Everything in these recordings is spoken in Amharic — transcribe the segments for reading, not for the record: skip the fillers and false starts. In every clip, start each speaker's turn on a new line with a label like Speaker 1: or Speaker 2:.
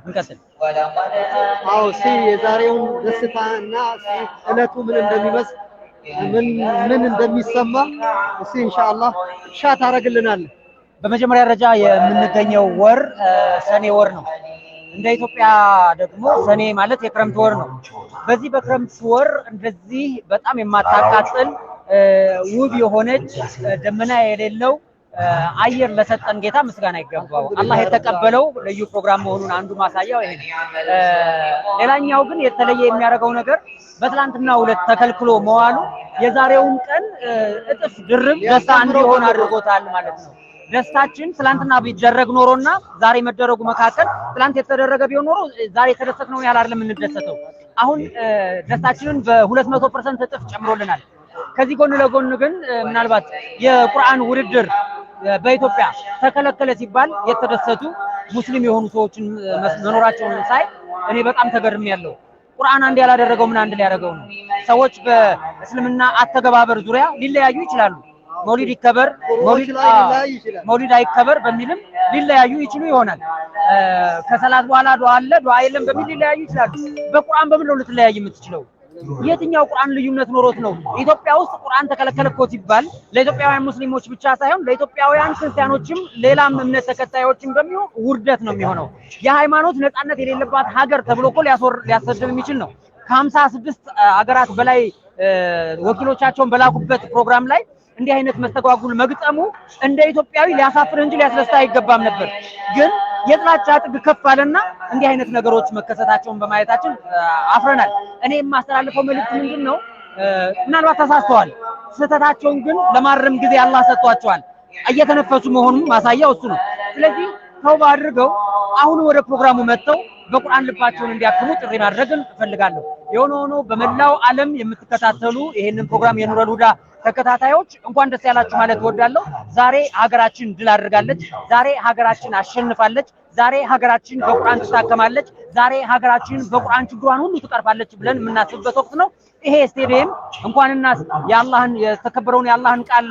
Speaker 1: እንቀጥል።
Speaker 2: አዎ የዛሬውን ደስታና እለቱ ምን እንደሚመስል ምን እንደሚሰማ ኢንሻአላህ ሻት አረግልናል።
Speaker 1: በመጀመሪያ ደረጃ የምንገኘው ወር ሰኔ ወር ነው። እንደ ኢትዮጵያ ደግሞ ሰኔ ማለት የክረምት ወር ነው። በዚህ በክረምት ወር እንደዚህ በጣም የማታቃጥል ውብ የሆነች ደመና የሌለው አየር ለሰጠን ጌታ ምስጋና ይገባው። አላህ የተቀበለው ልዩ ፕሮግራም መሆኑን አንዱ ማሳያው ይሄ ነው። ሌላኛው ግን የተለየ የሚያደርገው ነገር በትላንትናው ዕለት ተከልክሎ መዋሉ የዛሬውን ቀን እጥፍ ድርብ ደስታ እንዲሆን አድርጎታል ማለት ነው። ደስታችን ትላንትና ቢደረግ ኖሮና ዛሬ መደረጉ መካከል ትላንት የተደረገ ቢሆን ኖሮ ዛሬ የተደሰትነው ያህል አይደለም የምንደሰተው። አሁን ደስታችንን በ200% እጥፍ ጨምሮልናል። ከዚህ ጎን ለጎን ግን ምናልባት የቁርአን ውድድር በኢትዮጵያ ተከለከለ ሲባል የተደሰቱ ሙስሊም የሆኑ ሰዎችን መኖራቸውን ሳይ እኔ በጣም ተገርሜያለሁ። ቁርአን አንድ ያላደረገው ምን አንድ ሊያደርገው ነው? ሰዎች በእስልምና አተገባበር ዙሪያ ሊለያዩ ይችላሉ። መውሊድ ይከበር መውሊድ አይከበር በሚልም ሊለያዩ ይችሉ ይሆናል። ከሰላት በኋላ ዱዓ አለ ዱዓ የለም በሚል ሊለያዩ ይችላሉ። በቁርአን በምን ነው ልትለያይ የምትችለው? የትኛው ቁርአን ልዩነት ኖሮት ነው? ኢትዮጵያ ውስጥ ቁርአን ተከለከለ እኮ ሲባል ለኢትዮጵያውያን ሙስሊሞች ብቻ ሳይሆን ለኢትዮጵያውያን ክርስቲያኖችም ሌላም እምነት ተከታዮችም በሚሆን ውርደት ነው የሚሆነው። የሃይማኖት ነፃነት የሌለባት ሀገር ተብሎ እኮ ሊያሰድብ የሚችል ነው። ከ56 ሀገራት በላይ ወኪሎቻቸውን በላኩበት ፕሮግራም ላይ እንዲህ አይነት መስተጓጉል መግጠሙ እንደ ኢትዮጵያዊ ሊያሳፍር እንጂ ሊያስደስታ አይገባም ነበር። ግን የጥላቻ ጥግ ከፍ አለና እንዲህ አይነት ነገሮች መከሰታቸውን በማየታችን አፍረናል። እኔ የማስተላልፈው መልእክት ምንድነው? ምናልባት ተሳስተዋል፣ ስህተታቸውን ግን ለማረም ጊዜ አላህ ሰጥቷቸዋል። እየተነፈሱ መሆኑን ማሳያው እሱ ነው። ስለዚህ ተውባ አድርገው አሁን ወደ ፕሮግራሙ መጥተው በቁርአን ልባቸውን እንዲያክሙ ጥሪ ማድረግን እፈልጋለሁ። የሆነ ሆኖ በመላው ዓለም የምትከታተሉ ይሄንን ፕሮግራም የኑረል ሁዳ ተከታታዮች እንኳን ደስ ያላችሁ ማለት እወዳለሁ። ዛሬ ሀገራችን ድል አድርጋለች። ዛሬ ሀገራችን አሸንፋለች። ዛሬ ሀገራችን በቁርአን ትታከማለች። ዛሬ ሀገራችን በቁርአን ችግሯን ሁሉ ትቀርፋለች ብለን የምናስብበት ወቅት ነው። ይሄ ስቴዲየም እንኳንና የአላህን የተከበረውን የአላህን ቃል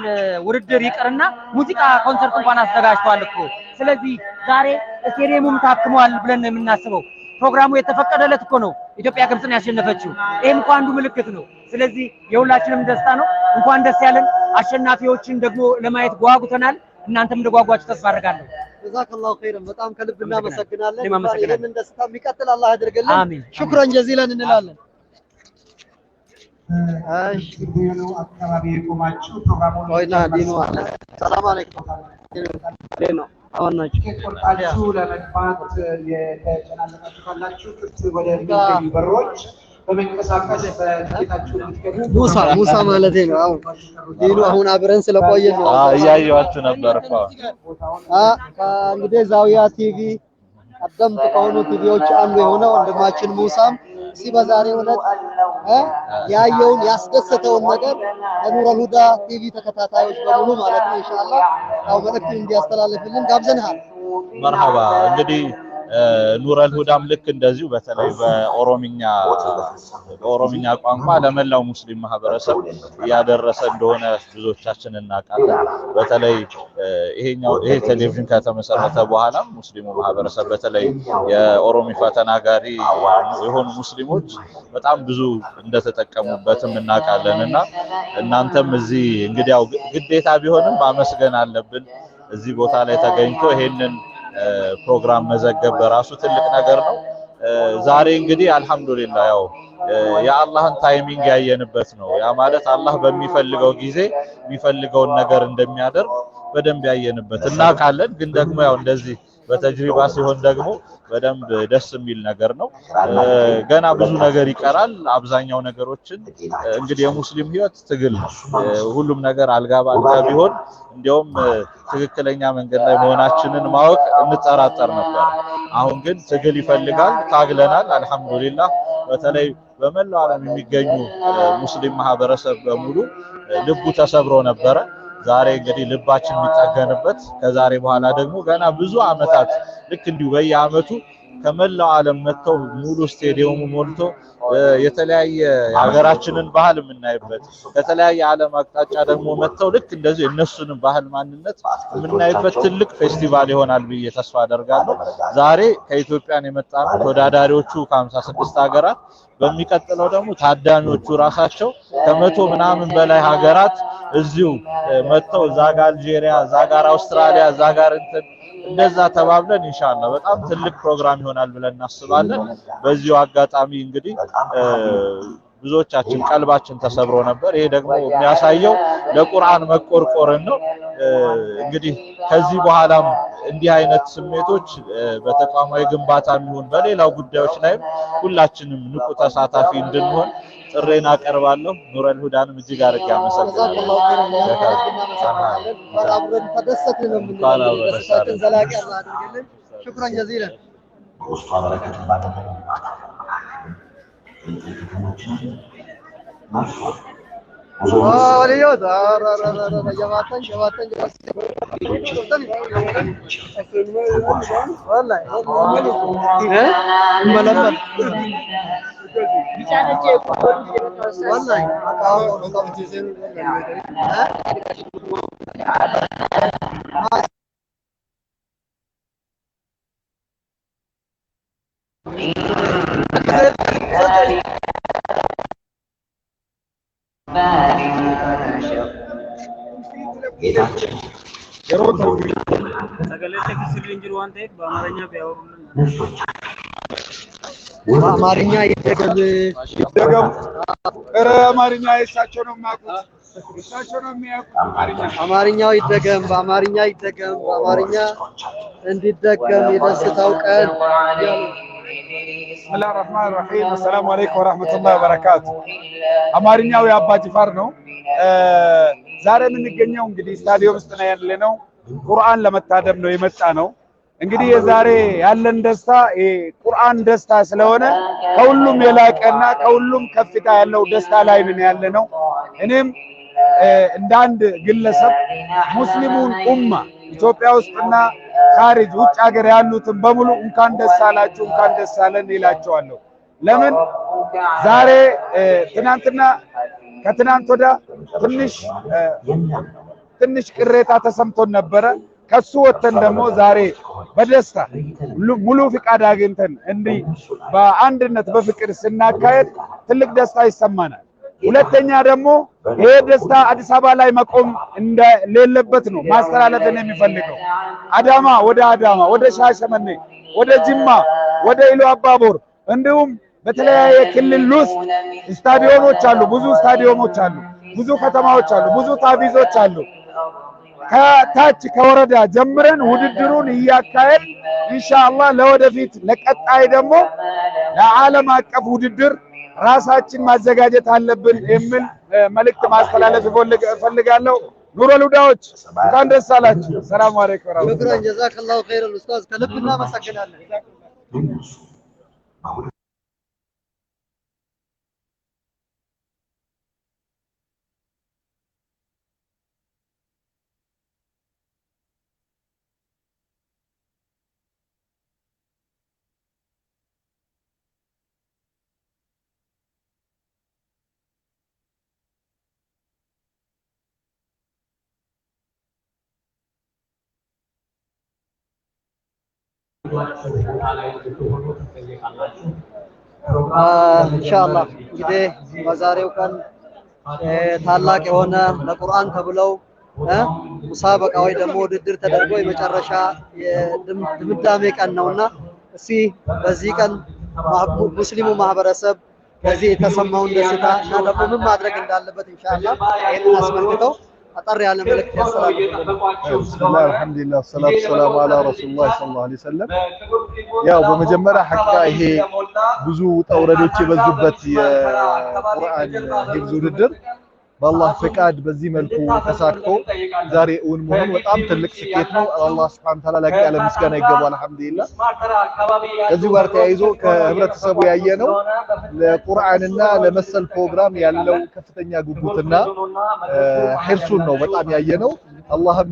Speaker 1: ውድድር ይቅርና ሙዚቃ ኮንሰርት እንኳን አዘጋጅቷል እኮ። ስለዚህ ዛሬ ስቴዲየሙም ታክሟል ብለን ነው የምናስበው። ፕሮግራሙ የተፈቀደለት እኮ ነው ኢትዮጵያ ግብጽን ያሸነፈችው። ይሄም እንኳን አንዱ ምልክት ነው። ስለዚህ የሁላችንም ደስታ ነው። እንኳን ደስ ያለን። አሸናፊዎችን ደግሞ ለማየት ጓጉተናል። እናንተም እንደጓጓችሁ ተስፋ አደርጋለሁ።
Speaker 2: ጀዛከላሁ ኸይረን። በጣም ከልብ እናመሰግናለን። ይሄንን ደስታ የሚቀጥል አላህ ያድርግልን። አሚን። ሹክራን ጀዚላን እንላለን። እሺ አካባቢ የቆማችሁ ፕሮግራሙን ወይና ዲኑ አለ። ሰላም አለይኩም ዲኑ አዋናችሁ ለመግባት የተጨናነቃችሁ ካላችሁ ክፍት ወደ ሚገኙ በሮች በመንቀሳቀስ በጌታችሁ ልትገቡ ሙሳ ማለት ነው። አሁን ዲኑ አሁን አብረን ስለቆየን ነው
Speaker 3: እያየኋችሁ ነበር እኮ
Speaker 2: እንግዲህ ዛዊያ ቲቪ ቀደምት ከሆኑ ቲቪዎች አንዱ የሆነው ወንድማችን ሙሳም በዛሬው ዕለት ያየውን ያስደሰተውን ነገር ለኑረል ሁዳ ቲቪ ተከታታዮች በሙሉ ማለት ነው ኢንሻአላህ ያው መልእክቱን እንዲያስተላልፍልን ጋብዘናል።
Speaker 3: መርሐባ። እንግዲህ ኑረል ሁዳም ልክ እንደዚሁ በተለይ በኦሮምኛ ቋንቋ ለመላው ሙስሊም ማህበረሰብ እያደረሰ እንደሆነ ብዙዎቻችን እናውቃለን። በተለይ ይሄ ቴሌቪዥን ከተመሰረተ በኋላ ሙስሊሙ ማህበረሰብ በተለይ የኦሮሚፋ ተናጋሪ የሆኑ ሙስሊሞች በጣም ብዙ እንደተጠቀሙበትም እናውቃለንና እናንተም እዚህ እንግዲህ ያው ግዴታ ቢሆንም ማመስገን አለብን። እዚህ ቦታ ላይ ተገኝቶ ይሄንን ፕሮግራም መዘገብ በራሱ ትልቅ ነገር ነው። ዛሬ እንግዲህ አልহামዱሊላህ ያው የአላህን ታይሚንግ ያየንበት ነው። ያ ማለት አላህ በሚፈልገው ጊዜ የሚፈልገውን ነገር እንደሚያደርግ በደንብ ያየንበት እናውቃለን። ግን ደግሞ ያው እንደዚህ በተጅሪባ ሲሆን ደግሞ በደንብ ደስ የሚል ነገር ነው። ገና ብዙ ነገር ይቀራል። አብዛኛው ነገሮችን እንግዲህ የሙስሊም ህይወት ትግል ነው። ሁሉም ነገር አልጋ ባልጋ ቢሆን እንዲያውም ትክክለኛ መንገድ ላይ መሆናችንን ማወቅ እንጠራጠር ነበር። አሁን ግን ትግል ይፈልጋል። ታግለናል አልহামዱሊላህ። በተለይ በመላው ዓለም የሚገኙ ሙስሊም ማህበረሰብ በሙሉ ልቡ ተሰብሮ ነበረ። ዛሬ እንግዲህ ልባችን የሚጠገንበት ከዛሬ በኋላ ደግሞ ገና ብዙ አመታት ልክ እንዲሁ በየአመቱ ከመላው ዓለም መጥተው ሙሉ ስቴዲየሙ ሞልቶ የተለያየ የሀገራችንን ባህል የምናይበት ከተለያየ ዓለም አቅጣጫ ደግሞ መጥተው ልክ እንደዚህ እነሱንም ባህል ማንነት የምናይበት ትልቅ ፌስቲቫል ይሆናል ብዬ ተስፋ አደርጋለሁ። ዛሬ ከኢትዮጵያን የመጣነው ተወዳዳሪዎቹ ከ56 ሀገራት በሚቀጥለው ደግሞ ታዳሚዎቹ ራሳቸው ከመቶ ምናምን በላይ ሀገራት እዚሁ መጥተው እዛ ጋር አልጄሪያ፣ እዛ ጋር አውስትራሊያ፣ እዛ ጋር እንደዛ ተባብለን ኢንሻአላህ በጣም ትልቅ ፕሮግራም ይሆናል ብለን እናስባለን። በዚሁ አጋጣሚ እንግዲህ ብዙዎቻችን ቀልባችን ተሰብሮ ነበር። ይሄ ደግሞ የሚያሳየው ለቁርአን መቆርቆርን ነው። እንግዲህ ከዚህ በኋላም እንዲህ አይነት ስሜቶች በተቋማዊ ግንባታም ይሁን በሌላው ጉዳዮች ላይ ሁላችንም ንቁ ተሳታፊ እንድንሆን ጥሬን አቀርባለሁ። ኑረል ሁዳንም እጅግ አድርጌ አመሰግናለሁ።
Speaker 2: شكرا جزيلا وليود والله በአማርኛ ይደገም
Speaker 4: አማርኛ እሳቸው ነው የሚያውቁት እሳቸው ነው የሚያውቁት
Speaker 2: አማርኛው ይደገም በአማርኛ ይደገም በአማርኛ እንዲደገም የደስታው ቀን
Speaker 4: بسم الله الرحمن الرحيم السلام عليكم ورحمة الله وبركاته አማርኛው የአባ ጅፋር ነው ዛሬ የምንገኘው እንግዲህ ስታዲየም ውስጥ ነው ያለነው ቁርአን ለመታደም ነው የመጣ ነው እንግዲህ የዛሬ ያለን ደስታ ቁርአን ደስታ ስለሆነ ከሁሉም የላቀና ከሁሉም ከፍታ ያለው ደስታ ላይ ነው ያለነው እኔም እንደ አንድ ግለሰብ ሙስሊሙን ኡማ ኢትዮጵያ ውስጥና ካሪጅ ውጭ ሀገር ያሉትን በሙሉ እንኳን ደስ አላችሁ እንኳን ደስ አለን ይላቸዋለሁ ለምን ዛሬ ትናንትና ከትናንት ወዳ ትንሽ ቅሬታ ተሰምቶን ነበረ ከሱ ወተን ደግሞ ዛሬ በደስታ ሙሉ ፍቃድ አግኝተን እንዲህ በአንድነት በፍቅር ስናካሄድ ትልቅ ደስታ ይሰማናል ሁለተኛ ደግሞ ይሄ ደስታ አዲስ አበባ ላይ መቆም እንደሌለበት ነው ማስተላለፍን የሚፈልገው አዳማ ወደ ሻሸመኔ ወደ ጅማ ወደ ኢሉ አባቦር እንዲሁም በተለያየ ክልል ውስጥ ስታዲየሞች አሉ ብዙ ስታዲየሞች አሉ ብዙ ከተማዎች አሉ ብዙ ታቪዞች አሉ ከታች ከወረዳ ጀምረን ውድድሩን ይያካሄድ ኢንሻአላህ ለወደፊት ለቀጣይ ደግሞ ለዓለም አቀፍ ውድድር ራሳችን ማዘጋጀት አለብን የሚል መልእክት ማስተላለፍ እፈልጋለሁ ኑረል ሁዳዎች እንኳን ደስ አላችሁ ሰላም አለይኩም ወራህመቱላህ
Speaker 2: شكرا جزاك الله خير الاستاذ ከልብና መሰግናለን ኢንሻአላህ እንግዲህ በዛሬው ቀን ታላቅ የሆነ ለቁርአን ተብለው ሙሳበቃ ወይ ደግሞ ውድድር ተደርጎ የመጨረሻ የድምዳሜ ቀን ነውና እስቲ በዚህ ቀን ሙስሊሙ ማህበረሰብ በዚህ የተሰማውን ደስታ እና ደግሞ ምን ማድረግ እንዳለበት ኢንሻአላህ ይሄንን አስመልክተው አጠር ያለ መልእክት ያስተላልፋሉ
Speaker 5: ብስሚላህ አልহামዱሊላህ ሰላቱ ሰላሙ አላ ረሱላህ ሰለላሁ ዐለይሂ ወሰለም ያው በመጀመሪያ ሐቂቃ ይሄ ብዙ ተውረዶች የበዙበት የቁርአን ሂፍዝ ውድድር በአላህ ፍቃድ በዚህ መልኩ ተሳክቶ ዛሬ እውን መሆኑ በጣም ትልቅ ስኬት ነው አላህ Subhanahu Ta'ala ላቅ ያለ ምስጋና ይገባል አልহামዱሊላህ ከዚህ ጋር ተያይዞ ከህብረተሰቡ ያየነው ለቁርአንና ለመሰል ፕሮግራም ያለው ከፍተኛ ጉጉትና ሂርሱን ነው በጣም ያየነው አላህም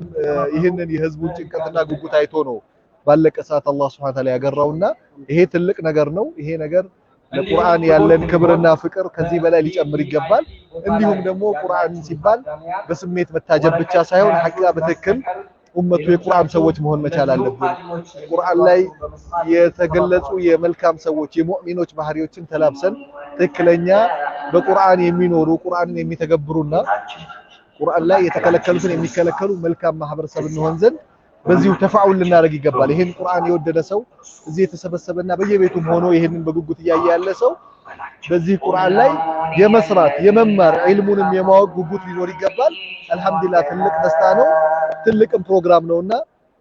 Speaker 5: ይህንን የህዝቡን ጭንቀትና ጉጉት አይቶ ነው ባለቀ ሰዓት አላህ Subhanahu Wa Ta'ala ያገራውና ይሄ ትልቅ ነገር ነው ይሄ ነገር ለቁርአን ያለን ክብርና ፍቅር ከዚህ በላይ ሊጨምር ይገባል እንዲሁም ደግሞ ቁርአን ሲባል በስሜት መታጀብ ብቻ ሳይሆን ሐቂቃ በትክክል ኡመቱ የቁርአን ሰዎች መሆን መቻል አለብን ቁርአን ላይ የተገለጹ የመልካም ሰዎች የሙእሚኖች ባህሪዎችን ተላብሰን ትክክለኛ በቁርአን የሚኖሩ ቁርአንን የሚተገብሩና ቁርአን ላይ የተከለከሉትን የሚከለከሉ መልካም ማህበረሰብ እንሆን ዘንድ በዚሁ ተፋውል ልናደርግ ይገባል ይሄን ቁርአን የወደደ ሰው እዚህ የተሰበሰበና በየቤቱም ሆኖ ይሄንን በጉጉት ያያየ ያለ ሰው በዚህ ቁርአን ላይ የመስራት የመማር ዒልሙንም የማወቅ ጉጉት ሊኖር ይገባል አልহামዱሊላህ ትልቅ ደስታ ነው ትልቅም ፕሮግራም ነውና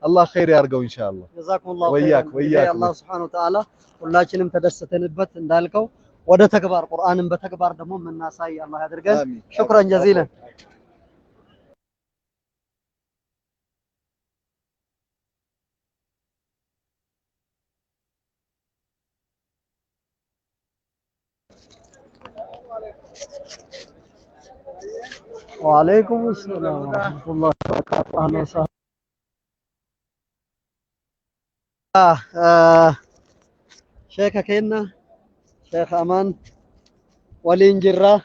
Speaker 5: አላህ ኸይር ያርገው ኢንሻአላህ
Speaker 6: ጀዛኩሙላሁ
Speaker 5: ወያክ
Speaker 6: አላህ Subhanahu Wa Ta'ala ሁላችንም ተደስተንበት እንዳልከው ወደ ተግባር ቁርአንን በተግባር ደግሞ መናሳይ አላህ ያድርገን شكرا جزيلا وعليكم السلام ورحمة الله وبركاته أهلا وسهلا شيخ كينا شيخ أمان ولين جرة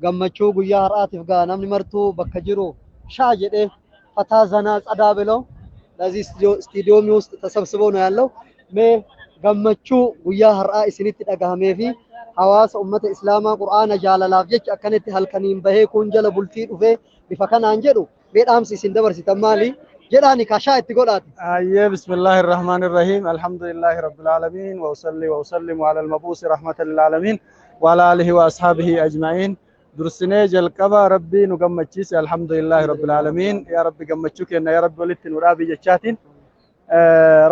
Speaker 6: قمتشو قيا هرات فقا نمني مرتو بكجرو شاجد فتا زناز أدابلو لازي استديو ميوس تسبسبون يالو مي قمتشو قيا هرات سنيت أقامي في حواس أمة إسلام قرآن جاللاف جيش أكنت هالكنين بهي كونجل بلتي وفي بفكان أنجلو بيت أمسي سندبر ستمالي جراني كاشا اتقولات
Speaker 7: بسم الله الرحمن الرحيم الحمد لله رب العالمين وأصلي وأسلم على المبعوث رحمة للعالمين وعلى آله وأصحابه أجمعين درسنا جلقبا ربي نقمتشيس الحمد لله رب العالمين يا رب قمتشوك يا رب ولدت نرابي جتشاتين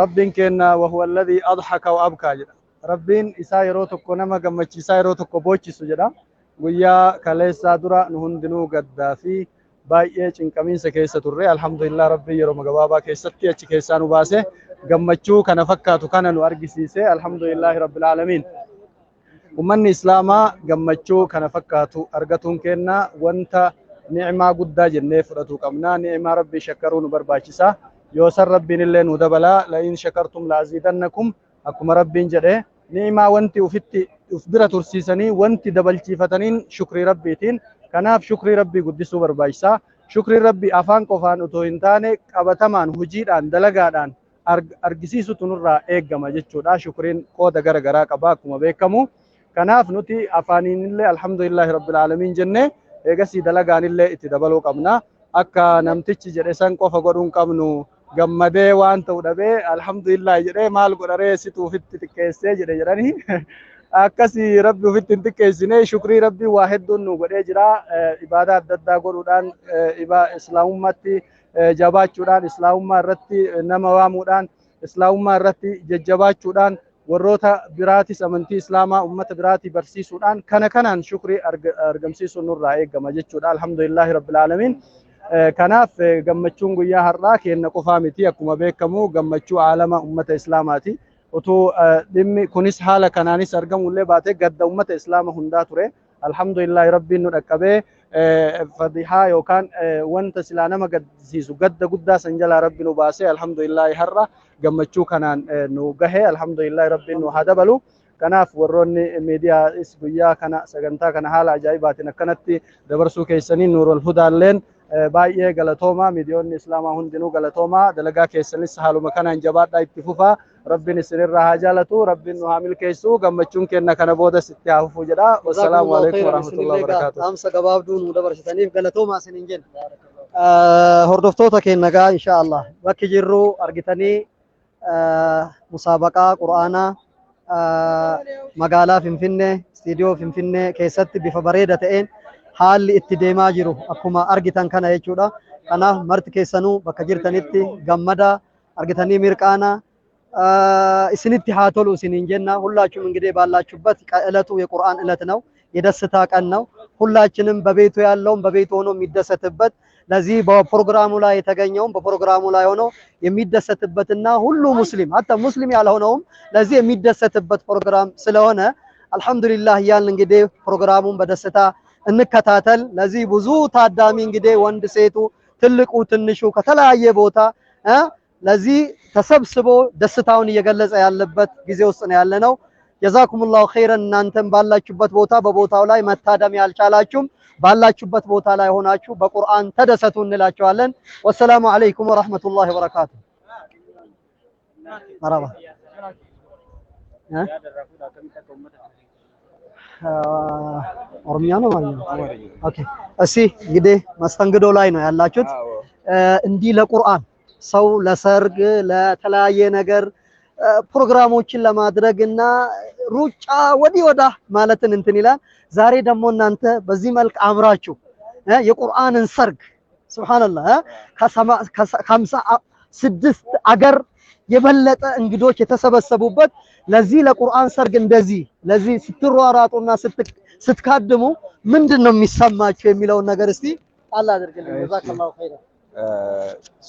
Speaker 7: ربي كنا وهو الذي أضحك وأبكى ربين إسا يرو تكو نما قمتشيسا يرو تكو بوچيسو جدا ويا كاليسا درا نهندنو قدافي بايئة چنكمينسا كيسا تري الحمد لله ربي يرو مقبابا كيستي اچ كيسانو باسه قمتشو كان فكاتو كان نو أرقسيسي الحمد لله رب العالمين ومن إسلاما قمتشو كان فكاتو أرقتون كينا وانتا نعمة قدا جنة فرطو قمنا نعمة ربي شكرون برباچسا يوسر ربي نلين ودبلا لئن شكرتم لأزيدنكم أكما ربين جده نعمة وانتي وفتي افبرة ترسيساني وانتي دبلچيفتنين شكري ربيتين كناف شكري ربي قدسو بربايسا شكري ربي أفان قفان اتو انتاني قبتمان هجيران دلقادان أرقسيسو تنرى ايقما جتشو دا شكرين قودة غرغرا قباكما بيكمو كناف نتي أفانين اللي الحمد لله رب العالمين جنة ايقسي دلقان اللي اتدبلو قبنا أكا نمتيش جرسان قفا قدون قبنو gammadee waan ta'u dhabee alhamdulillah jedhee maal godharee situ ofitti xiqqeessee jedhe jedhanii akkasi rabbi ofitti hin xiqqeessine shukrii rabbi waa hedduun nu godhee jira ibaadaa adda addaa godhuudhaan islaamummaatti jabaachuudhaan islaamummaa irratti nama waamuudhaan islaamummaa irratti jajjabaachuudhaan warroota biraatis amantii islaamaa ummata biraatii barsiisuudhaan kana kanaan shukrii argamsiisuun nurraa eegama jechuudha alhamdulillahi rabbil aalamiin kanaaf gammachuun guyyaa har'aa kenna qofaa miti akkuma beekamu gammachuu aalama ummata islaamaati utuu dhimmi kunis haala kanaanis argamullee baatee gadda ummata islaama hundaa ture alhamdulillahi rabbiin nu dhaqqabee fadihaa yookaan wanta silaa nama gaddisiisu gadda guddaa san jalaa rabbi nu baasee alhamdulillahi har'a gammachuu kanaan nu gahe alhamdulillahi rabbiin nu haa dabalu kanaaf warroonni miidiyaas guyyaa kana sagantaa kana haala ajaa'ibaatiin akkanatti dabarsuu keessaniin nuurul hudaalleen baay'ee galatooma miidiyoonni islaamaa hundinuu galatooma dalagaa keessanis haaluma kanaan jabaadhaa itti fufaa rabbiin isinirraa haa jaalatu rabbiin nu haa milkeessu gammachuun kenna kana boodas itti haa fufu jedha wassalaamu alaikum warahmatullahi wabarakatuh
Speaker 6: amsa gabaabduu nu dabarsitaniif galatooma isiniin jenna hordoftoota keenyaa inshaallah bakki jirru argitanii musaabaqaa qur'aanaa magaalaa Finfinnee istiidiyoo Finfinnee keessatti bifa bareeda ta'een haalli itti deemaa jiru akkuma argitan kana jechuudha. Kanaaf marti keessanuu bakka jirtanitti gammada argitanii mirqaana isinitti haa tolu isiniin jenna ሁላችሁም እንግዲህ ባላችሁበት ዕለቱ የቁርአን ዕለት ነው የደስታ ቀን ነው ሁላችንም በቤቱ ያለውም በቤቱ ሆኖ የሚደሰትበት ለዚህ በፕሮግራሙ ላይ የተገኘውም በፕሮግራሙ ላይ ሆኖ የሚደሰትበትና ሁሉ ሙስሊም አጣ ሙስሊም ያልሆነውም ለዚህ የሚደሰትበት ፕሮግራም ስለሆነ አልহামዱሊላህ እያልን እንግዲህ ፕሮግራሙን በደስታ እንከታተል ለዚህ ብዙ ታዳሚ እንግዲህ ወንድ ሴቱ ትልቁ ትንሹ ከተለያየ ቦታ ለዚህ ተሰብስቦ ደስታውን እየገለጸ ያለበት ጊዜ ውስጥ ነው ያለነው። ጀዛኩሙላሁ ኸይረን። እናንተም ባላችሁበት ቦታ በቦታው ላይ መታደም ያልቻላችሁም ባላችሁበት ቦታ ላይ ሆናችሁ በቁርአን ተደሰቱ እንላችኋለን። ወሰላሙ አለይኩም ወራህመቱላሂ ወበረካቱ። መርሐባ ኦሮሚያ ነው ማለት ነው። ኦኬ እሺ እንግዲህ መስተንግዶ ላይ ነው ያላችሁት። እንዲህ ለቁርአን ሰው ለሰርግ ለተለያየ ነገር ፕሮግራሞችን ለማድረግና ሩጫ ወዲህ ወዳ ማለትን እንትን ይላል። ዛሬ ደግሞ እናንተ በዚህ መልክ አምራችሁ የቁርአንን ሰርግ ሱብሃንአላህ ከ56 አገር የበለጠ እንግዶች የተሰበሰቡበት ለዚህ ለቁርአን ሰርግ እንደዚህ ለዚህ ስትሯሯጡና ስትካድሙ ምንድነው የሚሰማችሁ የሚለውን ነገር እስቲ አላህ አድርግልን። ጀዛከላሁ ኸይረን።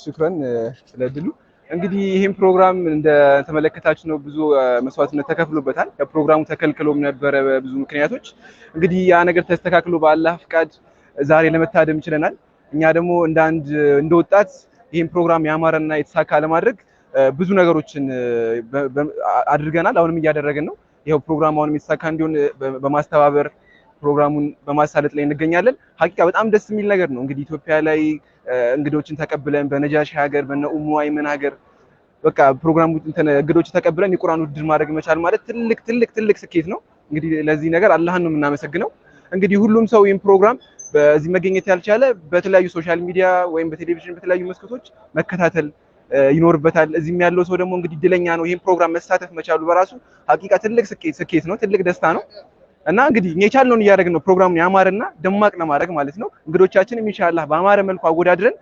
Speaker 8: ሽክራን ስለድሉ። እንግዲህ ይሄን ፕሮግራም እንደተመለከታችሁ ነው ብዙ መስዋዕትነት ተከፍሎበታል። ፕሮግራሙ ተከልክሎም ነበረ በብዙ ምክንያቶች። እንግዲህ ያ ነገር ተስተካክሎ በአላህ ፍቃድ ዛሬ ለመታደም ችለናል። እኛ ደግሞ እንደ ወጣት ይሄን ፕሮግራም ያማረና የተሳካ ለማድረግ ብዙ ነገሮችን አድርገናል። አሁንም እያደረግን ነው። ይሄው ፕሮግራም አሁንም የተሳካ እንዲሆን በማስተባበር ፕሮግራሙን በማሳለጥ ላይ እንገኛለን። ሀቂቃ በጣም ደስ የሚል ነገር ነው። እንግዲህ ኢትዮጵያ ላይ እንግዶችን ተቀብለን በነጃሺ ሀገር በነ ኡሙ አይመን ሀገር በቃ ፕሮግራሙ እንግዶችን ተቀብለን የቁርአን ውድድር ማድረግ መቻል ማለት ትልቅ ስኬት ነው። እንግዲህ ለዚህ ነገር አላህን ነው የምናመሰግነው። እንግዲህ ሁሉም ሰው ይህን ፕሮግራም በዚህ መገኘት ያልቻለ በተለያዩ ሶሻል ሚዲያ ወይም በቴሌቪዥን በተለያዩ መስኮቶች መከታተል ይኖርበታል። እዚህም ያለው ሰው ደግሞ እንግዲህ እድለኛ ነው። ይሄን ፕሮግራም መሳተፍ መቻሉ በራሱ ሀቂቃ ትልቅ ስኬት ነው፣ ትልቅ ደስታ ነው። እና እንግዲህ የቻልነውን እያደረግን ነው ፕሮግራሙን ያማረና ደማቅ ለማድረግ ማለት ነው። እንግዶቻችንም ኢንሻአላህ በአማረ መልኩ አወዳድረን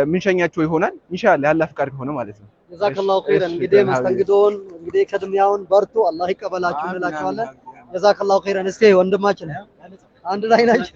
Speaker 8: ምንሸኛቸው ይሆናል ኢንሻአላህ ያላህ ፍቃድ ከሆነ ማለት ነው።
Speaker 6: ጀዛከላሁ ኸይረን። እንግዲህ መስተንግዶን እንግዲህ ከድሚያውን በርቱ አላህ ይቀበላችሁ እንላችኋለን። ጀዛከላሁ ኸይረን። እስቲ ወንድማችን አንድ ላይ ናችሁ።